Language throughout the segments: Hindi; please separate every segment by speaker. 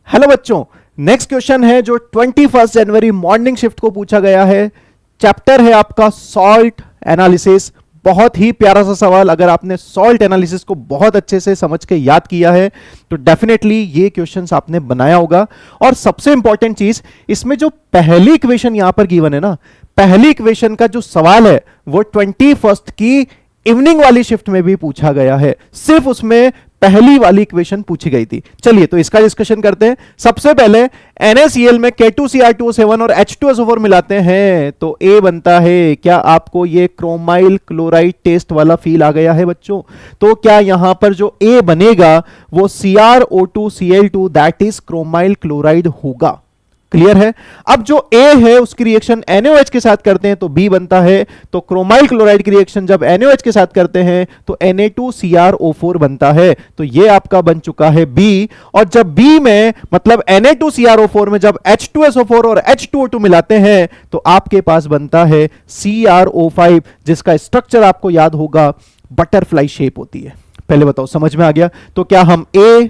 Speaker 1: हेलो बच्चों, नेक्स्ट क्वेश्चन है जो 21 जनवरी मॉर्निंग शिफ्ट को पूछा गया है। चैप्टर है आपका सॉल्ट एनालिसिस। बहुत ही प्यारा सा सवाल। अगर आपने सॉल्ट एनालिसिस को बहुत अच्छे से समझ के याद किया है तो डेफिनेटली ये क्वेश्चंस आपने बनाया होगा। और सबसे इंपॉर्टेंट चीज, इसमें जो पहली इक्वेशन यहां पर गिवन है ना, पहली इक्वेशन का जो सवाल है वो 21 की इवनिंग वाली शिफ्ट में भी पूछा गया है। सिर्फ उसमें पहली वाली इक्वेशन पूछी गई थी। चलिए तो इसका डिस्कशन करते हैं। सबसे पहले NaCl में K2Cr2O7 और H2SO4 मिलाते हैं तो A बनता है। क्या आपको ये क्रोमाइल क्लोराइड टेस्ट वाला फील आ गया है बच्चों? तो क्या यहां पर जो A बनेगा वो CrO2Cl2 that is chromyl chloride होगा। क्लियर है? अब जो A है उसकी रिएक्शन NaOH के साथ करते हैं तो B बनता है। तो क्रोमाइल क्लोराइड की रिएक्शन जब NaOH के साथ करते हैं तो Na2CrO4 बनता है। तो ये आपका बन चुका है B। और जब B में मतलब Na2CrO4 में जब H2SO4 और H2O2 मिलाते हैं तो आपके पास बनता है CrO5, जिसका स्ट्रक्चर आपको याद होगा, बटरफ्लाई शेप होती है। पहले बताओ समझ में आ गया? तो क्या हम A,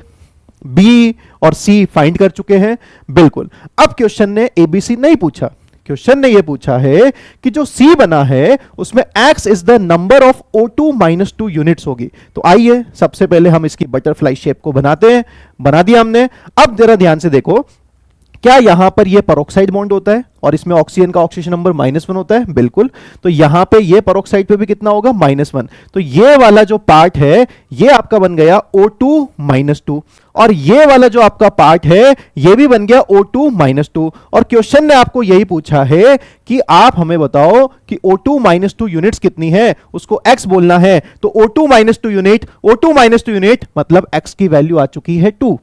Speaker 1: बी और सी फाइंड कर चुके हैं? बिल्कुल। अब क्वेश्चन ने एबीसी नहीं पूछा। क्वेश्चन ने यह पूछा है कि जो सी बना है उसमें x is the number of O2 - 2 units होगी। तो आइए सबसे पहले हम इसकी बटरफ्लाई शेप को बनाते हैं। बना दिया हमने। अब जरा ध्यान से देखो, क्या यहां पर यह पेरोक्साइड बॉन्ड होता है और इसमें ऑक्सीजन का ऑक्सीजन नंबर -1 होता है? बिल्कुल। तो यहां पे ये पेरोक्साइड पे भी कितना होगा? -1। तो ये वाला जो पार्ट है ये आपका बन गया O2 - 2 और ये वाला जो आपका पार्ट है ये भी बन गया O2 - 2। और क्वेश्चन ने आपको यही पूछा है कि आप हमें बताओ कि O2 - 2 यूनिट्स कितनी है, उसको x बोलना है। तो O2 - 2 यूनिट, O2 - 2 यूनिट मतलब x की वैल्यू आ चुकी है 2।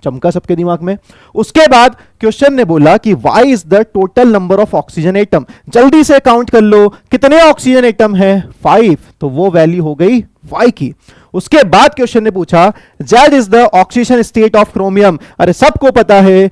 Speaker 1: चमका सबके दिमाग में? उसके बाद क्वेश्चन ने बोला कि y is the total number of oxygen atom. जल्दी से काउंट कर लो कितने ऑक्सीजन एटम है? 5। तो वो वैल्यू हो गई y की। उसके बाद क्वेश्चन ने पूछा z is the oxygen state of chromium. अरे सबको पता है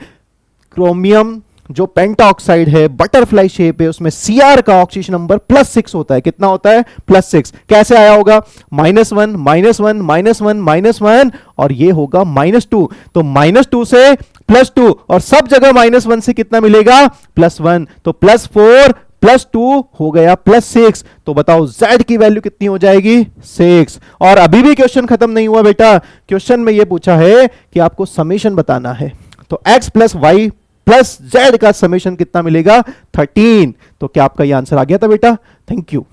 Speaker 1: क्रोमियम जो पेंटाऑक्साइड है, बटरफ्लाई शेप है, उसमें Cr का ऑक्सीजन नंबर +6 होता है। कितना होता है? +6। कैसे आया होगा? -1 -1 -1 -1 और ये होगा -2। तो -2 से +2 और सब जगह -1 से कितना मिलेगा? +1। तो +4 +2 हो गया +6। तो बताओ Z की वैल्यू कितनी हो जाएगी? 6। और अभी भी क्वेश्चन खत्म नहीं हुआ बेटा। क्वेश्चन में यह पूछा है कि आपको समेशन बताना है। तो x + y + z का समेशन कितना मिलेगा? 13। तो क्या आपका यह आंसर आ गया था बेटा? Thank you.